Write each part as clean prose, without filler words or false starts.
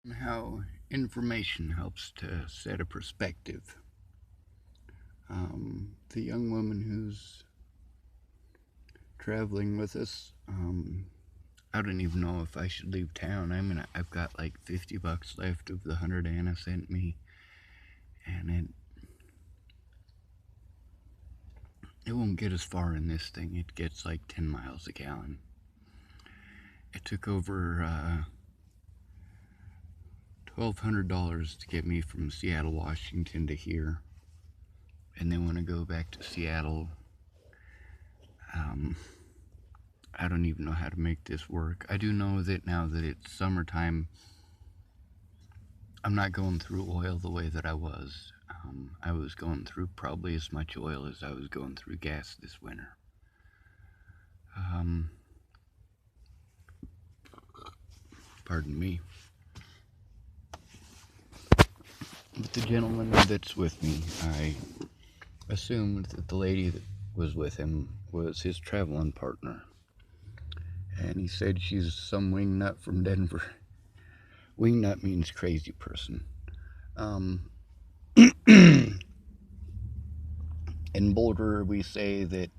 How information helps to set a perspective. The young woman who's traveling with us, I don't even know if I should leave town. I've got like $50 left of the 100 Anna sent me, and it won't get as far in this thing. It gets like 10 miles a gallon. It took over $1,200 to get me from Seattle, Washington to here, and they want to go back to Seattle. I don't even know how to make this work. I do know that now that it's summertime, I'm not going through oil the way that I was. I was going through probably as much oil as I was going through gas this winter. Pardon me. But the gentleman that's with me, I assumed that the lady that was with him was his traveling partner. And he said she's some wingnut from Denver. Wingnut means crazy person. In Boulder, we say that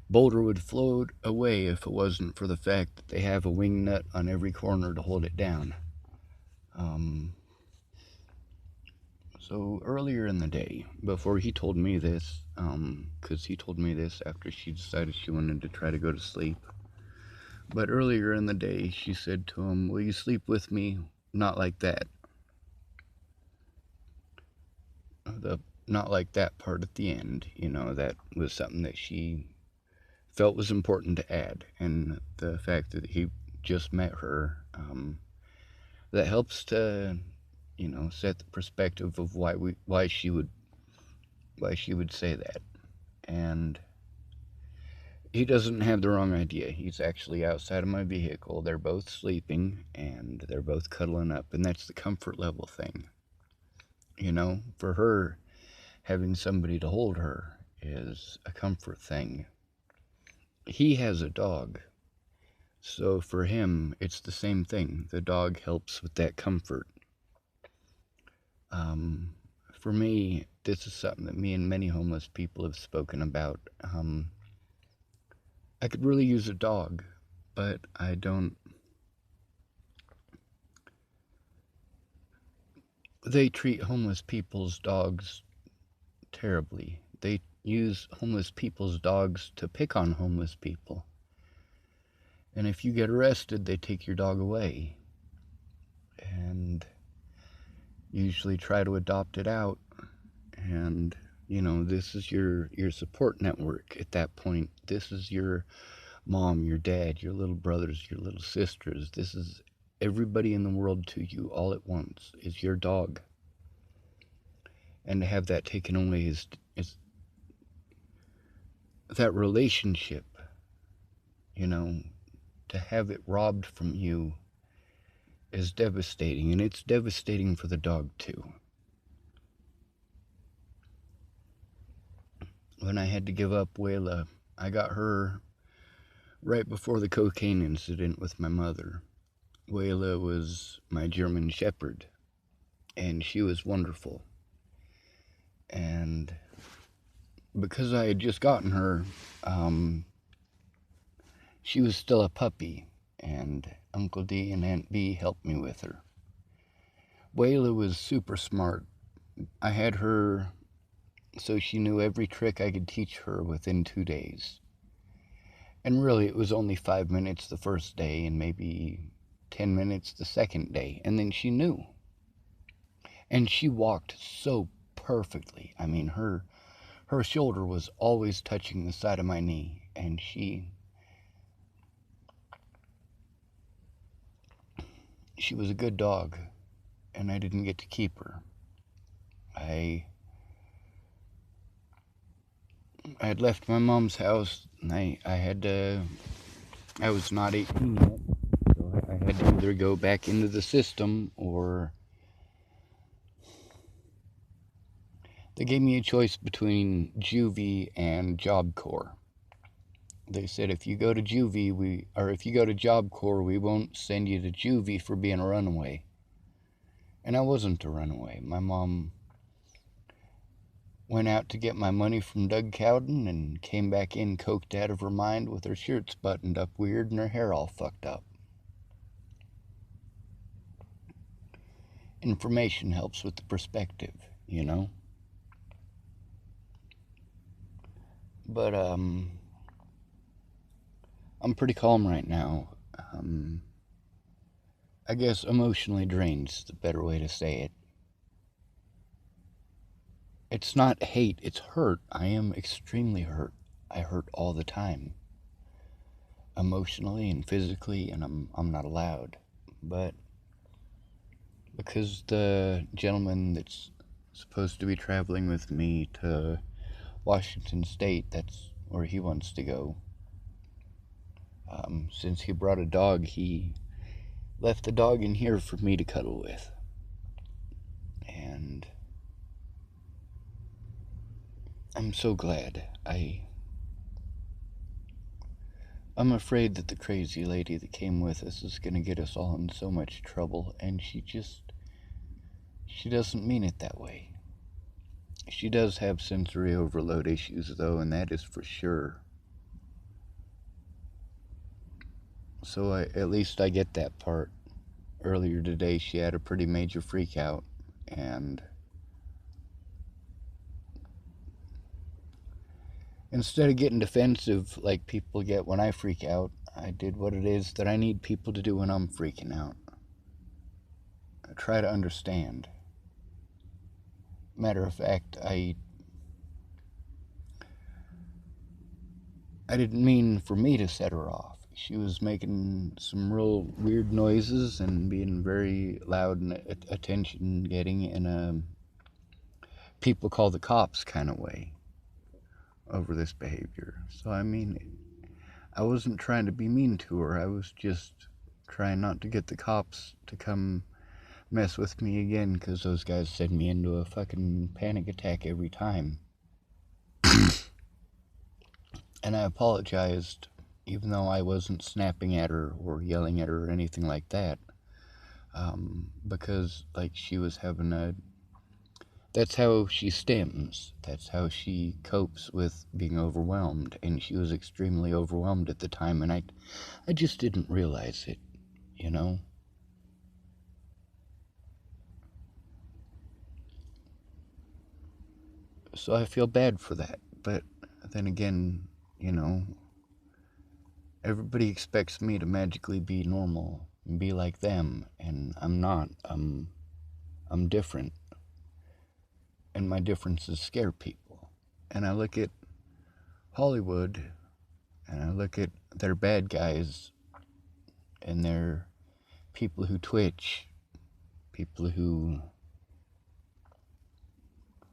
Boulder would float away if it wasn't for the fact that they have a wingnut on every corner to hold it down. So earlier in the day, before he told me this, because he told me this after she decided she wanted to try to go to sleep. But earlier in the day, she said to him, "Will you sleep with me? Not like that." The not like that part at the end, that was something that she felt was important to add. And the fact that he just met her, that helps to, set the perspective of why she would say that. And he doesn't have the wrong idea. He's actually outside of my vehicle. They're both sleeping and they're both cuddling up, and that's the comfort level thing. For her, having somebody to hold her is a comfort thing. He has a dog, so for him, it's the same thing. The dog helps with that comfort. For me, this is something that me and many homeless people have spoken about. I could really use a dog, but I don't. They treat homeless people's dogs terribly. They use homeless people's dogs to pick on homeless people. And if you get arrested, they take your dog away. And usually try to adopt it out. And, this is your support network at that point. This is your mom, your dad, your little brothers, your little sisters. This is everybody in the world to you all at once is your dog. And to have that taken away is that relationship, to have it robbed from you is devastating, and it's devastating for the dog too. When I had to give up Wayla, I got her right before the cocaine incident with my mother. Wayla was my German Shepherd, and she was wonderful. And because I had just gotten her, she was still a puppy, and Uncle D and Aunt B helped me with her. Wayla was super smart. I had her so she knew every trick I could teach her within 2 days. And really, it was only 5 minutes the first day and maybe 10 minutes the second day, and then she knew. And she walked so perfectly. I mean, her shoulder was always touching the side of my knee, and she was a good dog, and I didn't get to keep her. I had left my mom's house, and I was not 18 yet, so I had to either go back into the system or they gave me a choice between juvie and Job Corps. They said if you go to juvie, if you go to Job Corps, we won't send you to juvie for being a runaway. And I wasn't a runaway. My mom went out to get my money from Doug Cowden and came back in coked out of her mind with her shirts buttoned up weird and her hair all fucked up. Information helps with the perspective, you know? But, I'm pretty calm right now. I guess emotionally drained's the better way to say it. It's not hate, it's hurt. I am extremely hurt. I hurt all the time. Emotionally and physically, and I'm not allowed. But because the gentleman that's supposed to be traveling with me to Washington State, that's where he wants to go. Since he brought a dog, he left the dog in here for me to cuddle with. And I'm so glad. I'm afraid that the crazy lady that came with us is going to get us all in so much trouble, and she doesn't mean it that way. She does have sensory overload issues, though, and that is for sure. So at least I get that part. Earlier today, she had a pretty major freak out, and instead of getting defensive like people get when I freak out, I did what it is that I need people to do when I'm freaking out. I try to understand. Matter of fact, I didn't mean for me to set her off. She was making some real weird noises and being very loud and attention getting in a people call the cops kind of way over this behavior. So, I mean, I wasn't trying to be mean to her. I was just trying not to get the cops to come mess with me again, because those guys send me into a fucking panic attack every time. And I apologized, even though I wasn't snapping at her or yelling at her or anything like that, because like she was having that's how she stems, that's how she copes with being overwhelmed, and she was extremely overwhelmed at the time, and I just didn't realize it, you know? So I feel bad for that, but then again, you know, everybody expects me to magically be normal and be like them, and I'm not. I'm different, and my differences scare people. And I look at Hollywood, and I look at their bad guys, and their people who twitch, people who.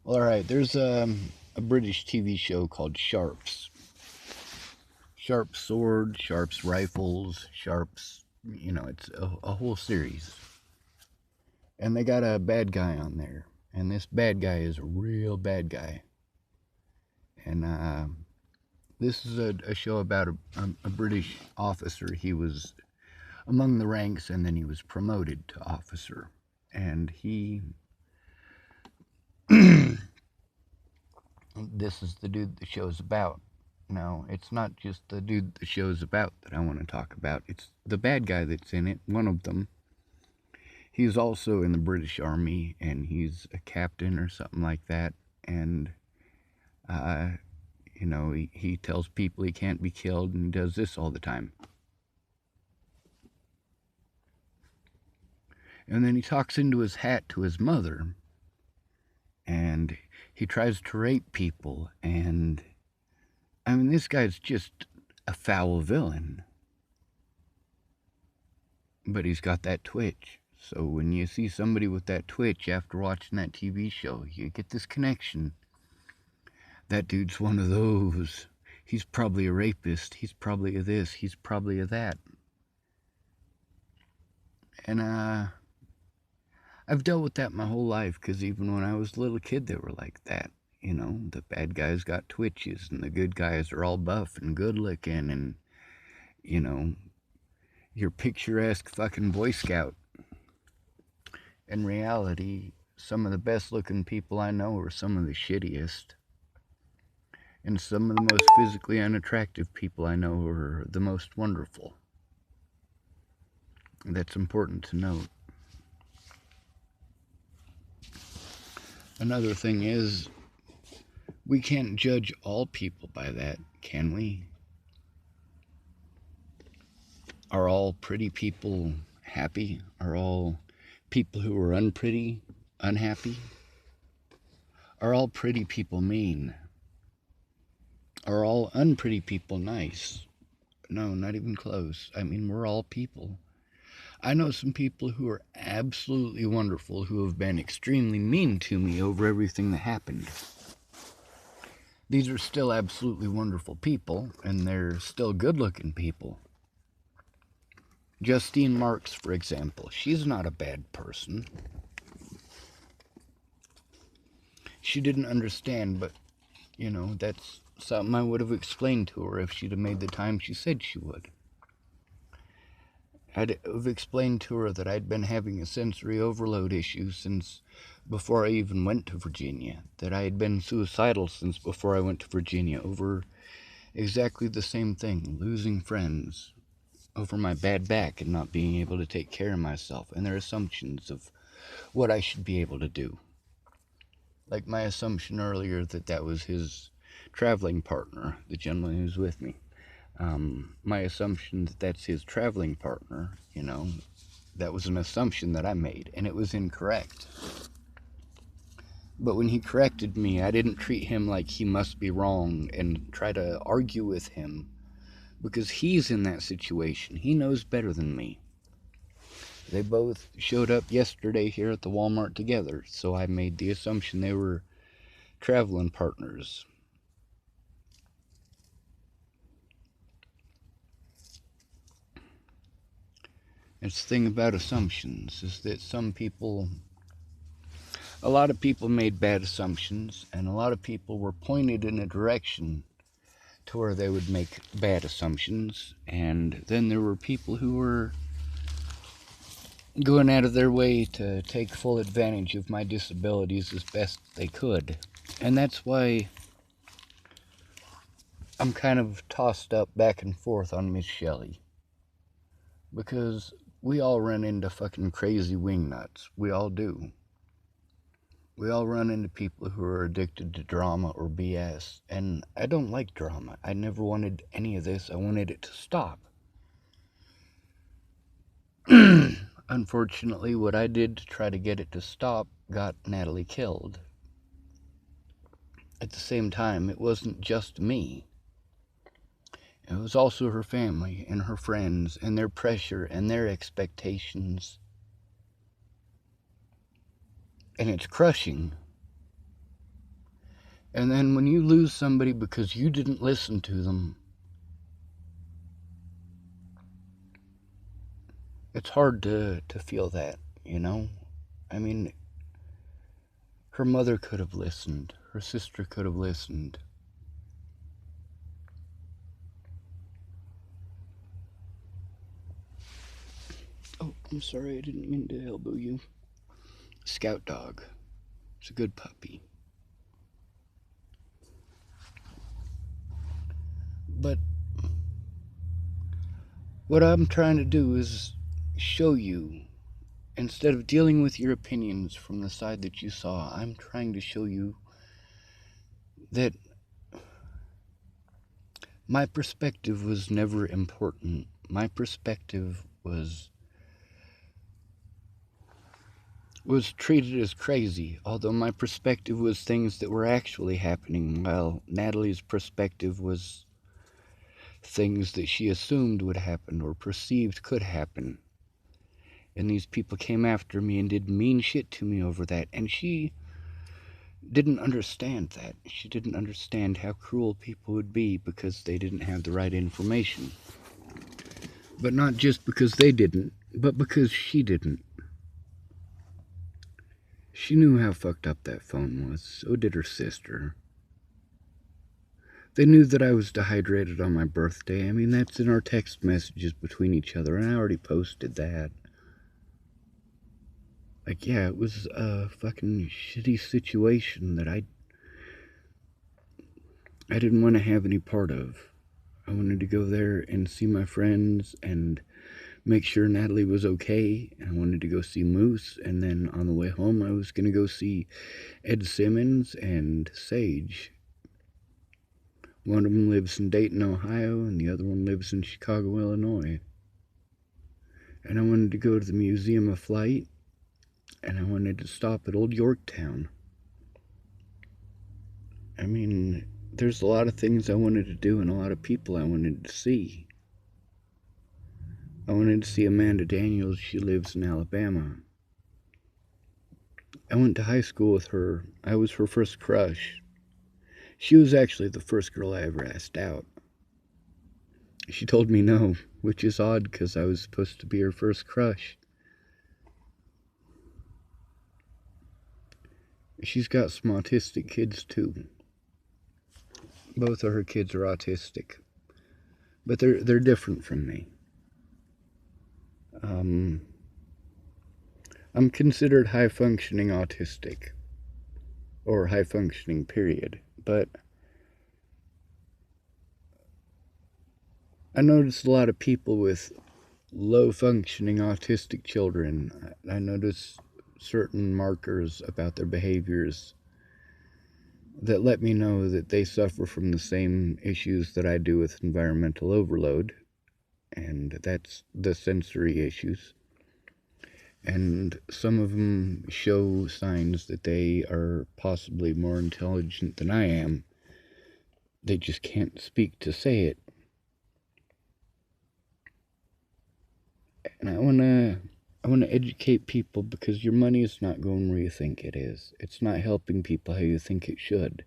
Well, all right, there's a British TV show called Sharps. Sharps sword, Sharps rifles, Sharps, you know, it's a whole series. And they got a bad guy on there. And this bad guy is a real bad guy. And this is a show about a British officer. He was among the ranks, and then he was promoted to officer. And this is the dude the show's about. No, it's not just the dude the show's about that I want to talk about. It's the bad guy that's in it, one of them. He's also in the British Army, and he's a captain or something like that. And, you know, he tells people he can't be killed, and he does this all the time. And then he talks into his hat to his mother, and he tries to rape people, and I mean, this guy's just a foul villain. But he's got that twitch. So when you see somebody with that twitch after watching that TV show, you get this connection. That dude's one of those. He's probably a rapist. He's probably a this. He's probably a that. And I've dealt with that my whole life, because even when I was a little kid, they were like that. You know, the bad guys got twitches, and the good guys are all buff and good looking, and, you know, your picturesque fucking Boy Scout. in reality, some of the best looking people I know are some of the shittiest. And some of the most physically unattractive people I know are the most wonderful. That's important to note. Another thing is, we can't judge all people by that, can we? Are all pretty people happy? Are all people who are unpretty unhappy? Are all pretty people mean? Are all unpretty people nice? No, not even close. I mean, we're all people. I know some people who are absolutely wonderful who have been extremely mean to me over everything that happened. These are still absolutely wonderful people, and they're still good-looking people. Justine Marks, for example, she's not a bad person. She didn't understand, but, you know, that's something I would have explained to her if she'd have made the time she said she would. I'd have explained to her that I'd been having a sensory overload issue since before I even went to Virginia, that I had been suicidal since before I went to Virginia over exactly the same thing, losing friends, over my bad back and not being able to take care of myself, and their assumptions of what I should be able to do. Like my assumption earlier that was his traveling partner, the gentleman who's with me. My assumption that that's his traveling partner, you know, that was an assumption that I made, and it was incorrect. But when he corrected me, I didn't treat him like he must be wrong and try to argue with him, because he's in that situation. He knows better than me. They both showed up yesterday here at the Walmart together, so I made the assumption they were traveling partners. It's the thing about assumptions, is that a lot of people made bad assumptions, and a lot of people were pointed in a direction to where they would make bad assumptions, and then there were people who were going out of their way to take full advantage of my disabilities as best they could. And that's why I'm kind of tossed up back and forth on Miss Shelley. Because we all run into fucking crazy wingnuts. We all do. We all run into people who are addicted to drama or BS. And I don't like drama. I never wanted any of this. I wanted it to stop. Unfortunately, what I did to try to get it to stop got Natalie killed. At the same time, it wasn't just me. It was also her family and her friends and their pressure and their expectations. And it's crushing. And then when you lose somebody because you didn't listen to them, it's hard to feel that, you know? I mean, her mother could have listened. Her sister could have listened. Oh, I'm sorry, I didn't mean to elbow you. Scout dog. It's a good puppy. But what I'm trying to do is show you, instead of dealing with your opinions from the side that you saw, I'm trying to show you that my perspective was never important. My perspective was treated as crazy, although my perspective was things that were actually happening, while Natalie's perspective was things that she assumed would happen or perceived could happen. And these people came after me and did mean shit to me over that, and she didn't understand that. She didn't understand how cruel people would be because they didn't have the right information. But not just because they didn't, but because she didn't. She knew how fucked up that phone was, so did her sister. They knew that I was dehydrated on my birthday. I mean, that's in our text messages between each other, and I already posted that. Like, yeah, it was a fucking shitty situation that I didn't want to have any part of. I wanted to go there and see my friends and make sure Natalie was okay. I wanted to go see Moose, and then on the way home, I was going to go see Ed Simmons and Sage. One of them lives in Dayton, Ohio, and the other one lives in Chicago, Illinois. And I wanted to go to the Museum of Flight, and I wanted to stop at Old Yorktown. I mean, there's a lot of things I wanted to do and a lot of people I wanted to see. I wanted to see Amanda Daniels. She lives in Alabama. I went to high school with her. I was her first crush. She was actually the first girl I ever asked out. She told me no, which is odd because I was supposed to be her first crush. She's got some autistic kids too. Both of her kids are autistic, but they're different from me. I'm considered high-functioning autistic, or high-functioning, period. But I notice a lot of people with low-functioning autistic children. I notice certain markers about their behaviors that let me know that they suffer from the same issues that I do with environmental overload, and that's the sensory issues. And some of them show signs that they are possibly more intelligent than I am. They just can't speak to say it. And I want to educate people, because your money is not going where you think it is. It's not helping people how you think it should.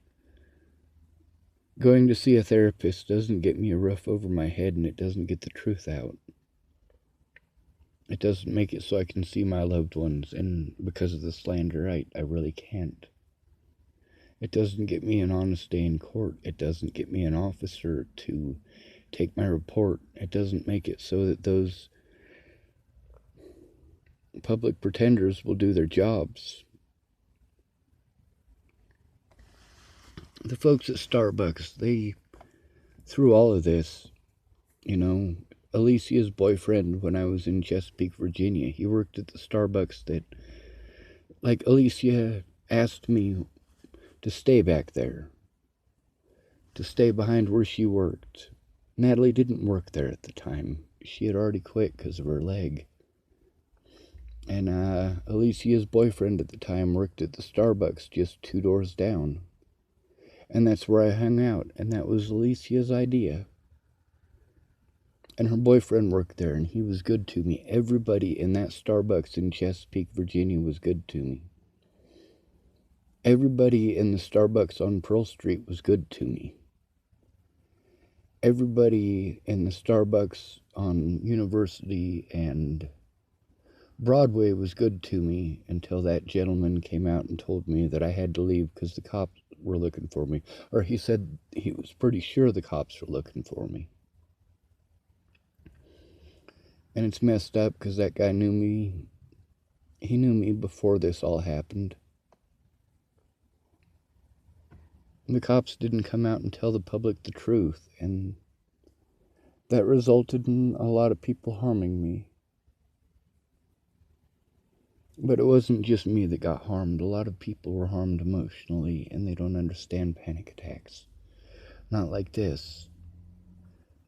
Going to see a therapist doesn't get me a roof over my head, and it doesn't get the truth out. It doesn't make it so I can see my loved ones, and because of the slander, I really can't. It doesn't get me an honest day in court. It doesn't get me an officer to take my report. It doesn't make it so that those public pretenders will do their jobs. The folks at Starbucks, through all of this, Alicia's boyfriend, when I was in Chesapeake, Virginia, he worked at the Starbucks that, like, Alicia asked me to stay back there, to stay behind where she worked. Natalie didn't work there at the time. She had already quit because of her leg. And Alicia's boyfriend at the time worked at the Starbucks just 2 doors down. And that's where I hung out, and that was Alicia's idea. And her boyfriend worked there, and he was good to me. Everybody in that Starbucks in Chesapeake, Virginia was good to me. Everybody in the Starbucks on Pearl Street was good to me. Everybody in the Starbucks on University and Broadway was good to me until that gentleman came out and told me that I had to leave because the cops were looking for me. Or he said he was pretty sure the cops were looking for me. And it's messed up because that guy knew me. He knew me before this all happened. And the cops didn't come out and tell the public the truth. And that resulted in a lot of people harming me. But it wasn't just me that got harmed. A lot of people were harmed emotionally, and they don't understand panic attacks. Not like this.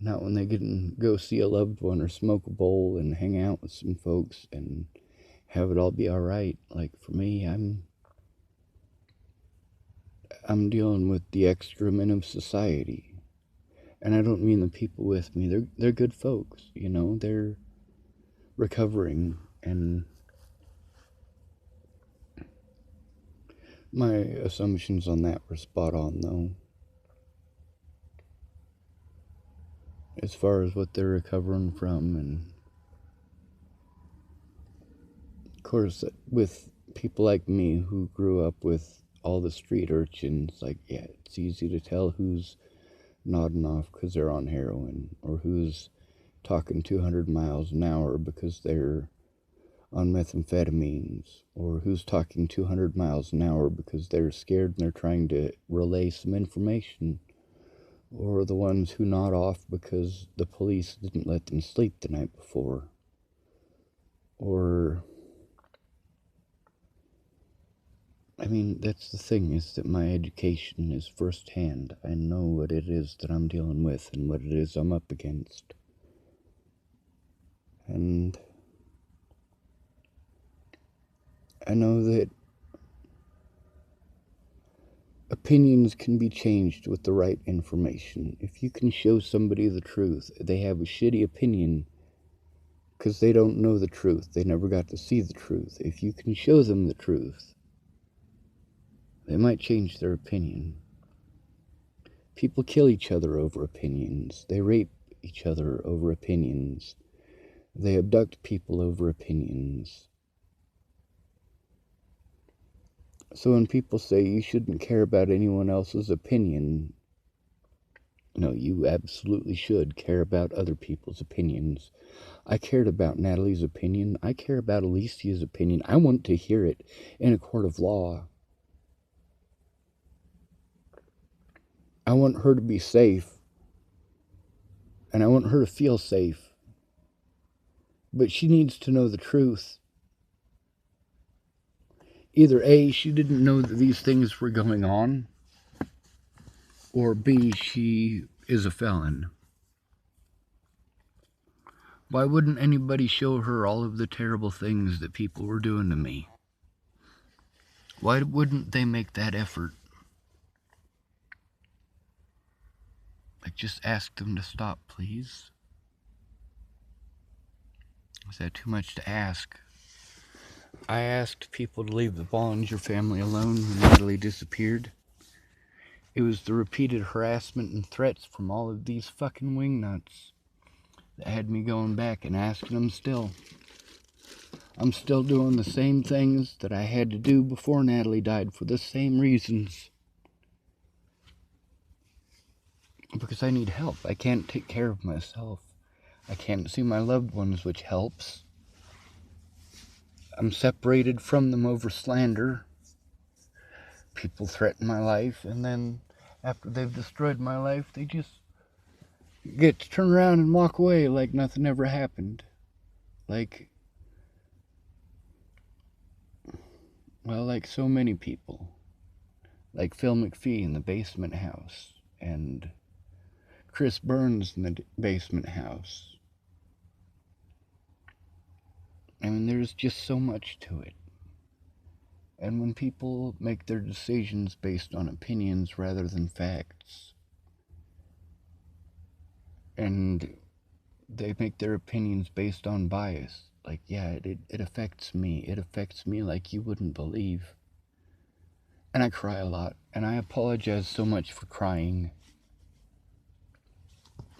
Not when they can go see a loved one or smoke a bowl and hang out with some folks and have it all be alright. Like, for me, I'm dealing with the excrement of society. And I don't mean the people with me. They're good folks, they're recovering, and my assumptions on that were spot on, though. As far as what they're recovering from, and of course, with people like me who grew up with all the street urchins, like, yeah, it's easy to tell who's nodding off because they're on heroin, or who's talking 200 miles an hour because they're on methamphetamines, or who's talking 200 miles an hour because they're scared and they're trying to relay some information, or the ones who nod off because the police didn't let them sleep the night before, or... I mean, that's the thing, is that my education is firsthand. I know what it is that I'm dealing with and what it is I'm up against. And I know that opinions can be changed with the right information. If you can show somebody the truth, they have a shitty opinion because they don't know the truth. They never got to see the truth. If you can show them the truth, they might change their opinion. People kill each other over opinions. They rape each other over opinions. They abduct people over opinions. So when people say you shouldn't care about anyone else's opinion, no, you absolutely should care about other people's opinions. I cared about Natalie's opinion. I care about Alicia's opinion. I want to hear it in a court of law. I want her to be safe, and I want her to feel safe. But she needs to know the truth. Either A, she didn't know that these things were going on, or B, she is a felon. Why wouldn't anybody show her all of the terrible things that people were doing to me? Why wouldn't they make that effort? Like, just ask them to stop, please. Is that too much to ask? I asked people to leave the Bollinger family alone when Natalie disappeared. It was the repeated harassment and threats from all of these fucking wingnuts that had me going back and asking them still. I'm still doing the same things that I had to do before Natalie died for the same reasons. Because I need help. I can't take care of myself. I can't see my loved ones, which helps. I'm separated from them over slander. People threaten my life, and then after they've destroyed my life, they just get to turn around and walk away like nothing ever happened. Like so many people. Like Phil McPhee in the Basement House, and Chris Burns in the Basement House. I mean, there's just so much to it. And when people make their decisions based on opinions rather than facts, and they make their opinions based on bias, like, yeah, it affects me. It affects me like you wouldn't believe. And I cry a lot, and I apologize so much for crying.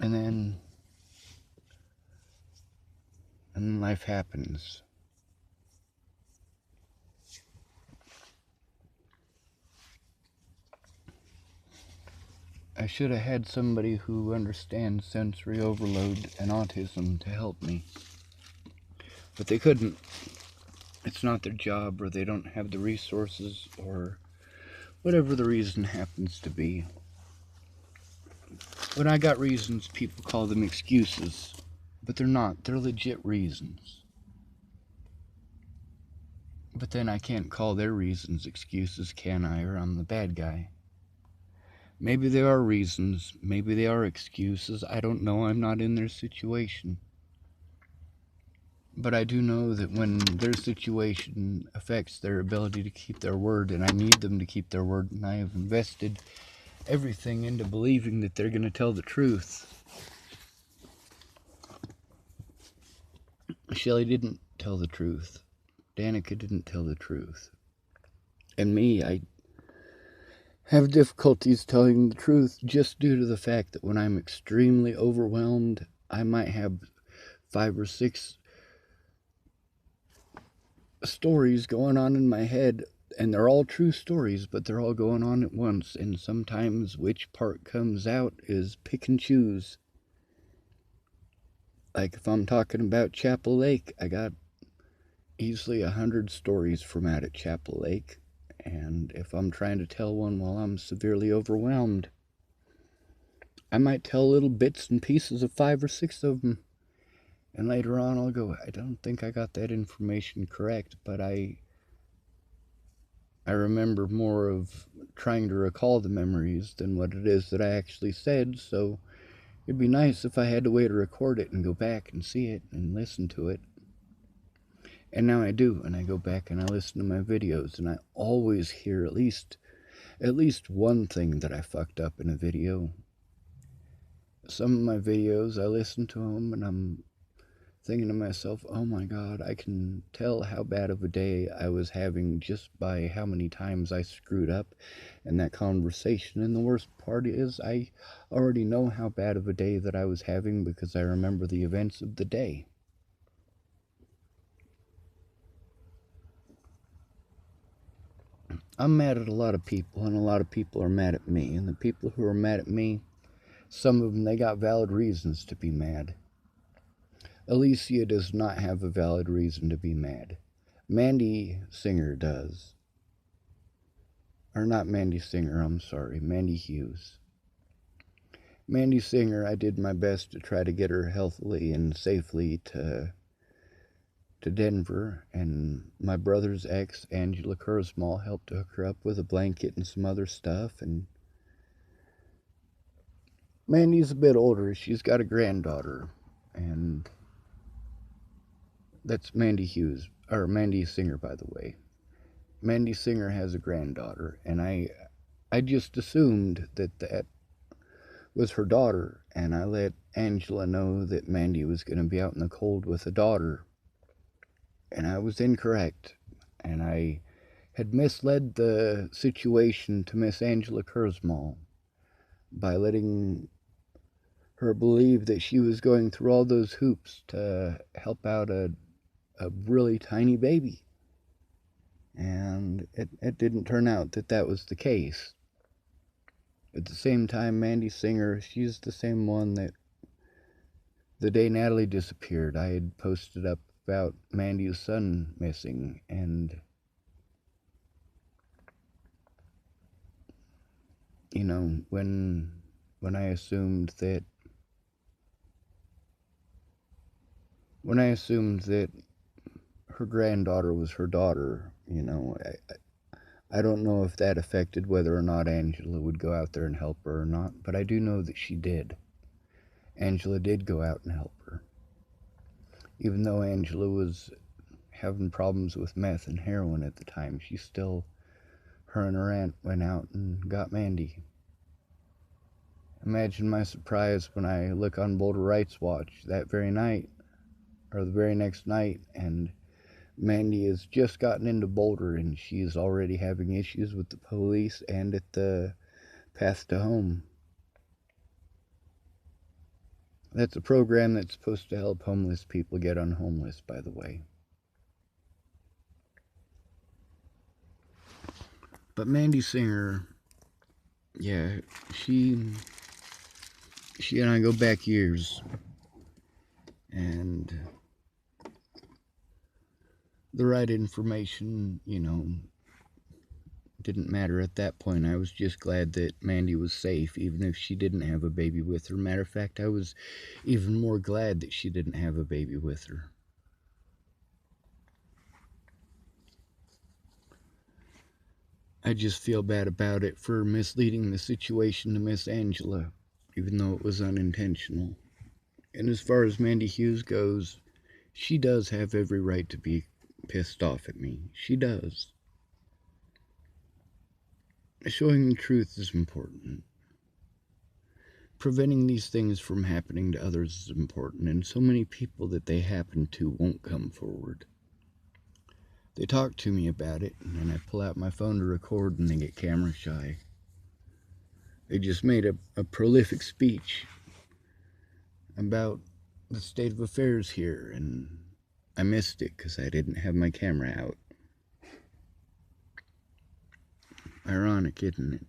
And then life happens. I should have had somebody who understands sensory overload and autism to help me. But they couldn't. It's not their job, or they don't have the resources, or whatever the reason happens to be. When I got reasons, people call them excuses. But they're not. They're legit reasons. But then I can't call their reasons excuses, can I? Or I'm the bad guy. Maybe they are reasons. Maybe they are excuses. I don't know. I'm not in their situation. But I do know that when their situation affects their ability to keep their word, and I need them to keep their word, and I have invested everything into believing that they're going to tell the truth. Shelley didn't tell the truth. Danica didn't tell the truth. And me, I have difficulties telling the truth just due to the fact that when I'm extremely overwhelmed, I might have 5 or 6 stories going on in my head, and they're all true stories, but they're all going on at once, and sometimes which part comes out is pick and choose. Like if I'm talking about Chapel Lake, I got easily 100 stories from out at Chapel Lake, and if I'm trying to tell one while I'm severely overwhelmed, I might tell little bits and pieces of 5 or 6 of them, and later on I'll go, I don't think I got that information correct, but I remember more of trying to recall the memories than what it is that I actually said, so it'd be nice if I had a way to record it and go back and see it and listen to it. And now I do, and I go back and I listen to my videos, and I always hear at least one thing that I fucked up in a video. Some of my videos, I listen to them and I'm thinking to myself, oh my God, I can tell how bad of a day I was having just by how many times I screwed up in that conversation. And the worst part is I already know how bad of a day that I was having because I remember the events of the day. I'm mad at a lot of people, and a lot of people are mad at me. And the people who are mad at me, some of them, they got valid reasons to be mad. Alicia does not have a valid reason to be mad. Mandy Singer does. Or not Mandy Singer, I'm sorry, Mandy Hughes. Mandy Singer, I did my best to try to get her healthily and safely to Denver, and my brother's ex, Angela Kurzmall, helped hook her up with a blanket and some other stuff. And Mandy's a bit older. She's got a granddaughter, and that's Mandy Hughes, or Mandy Singer, by the way. Mandy Singer has a granddaughter, and I just assumed that was her daughter, and I let Angela know that Mandy was going to be out in the cold with a daughter. And I was incorrect, and I had misled the situation to Miss Angela Kurzmall by letting her believe that she was going through all those hoops to help out a really tiny baby. And it didn't turn out that that was the case. At the same time, Mandy Singer, she's the same one that the day Natalie disappeared, I had posted up about Mandy's son missing, and you know, when I assumed that her granddaughter was her daughter, you know, I don't know if that affected whether or not Angela would go out there and help her or not, but I do know that she did. Angela did go out and help her. Even though Angela was having problems with meth and heroin at the time, her and her aunt went out and got Mandy. Imagine my surprise when I look on Boulder Rights Watch that very night, or the very next night, and Mandy has just gotten into Boulder and she's already having issues with the police and at the Path to Home. That's a program that's supposed to help homeless people get unhomeless, by the way. But Mandy Singer, yeah, she and I go back years, and the right information, you know, didn't matter at that point. I was just glad that Mandy was safe, even if she didn't have a baby with her. Matter of fact, I was even more glad that she didn't have a baby with her. I just feel bad about it for misleading the situation to Miss Angela, even though it was unintentional. And as far as Mandy Hughes goes, she does have every right to be pissed off at me. She does. Showing the truth is important. Preventing these things from happening to others is important, and so many people that they happen to won't come forward. They talk to me about it, and then I pull out my phone to record, and they get camera shy. They just made a prolific speech about the state of affairs here, and I missed it because I didn't have my camera out. Ironic, isn't it?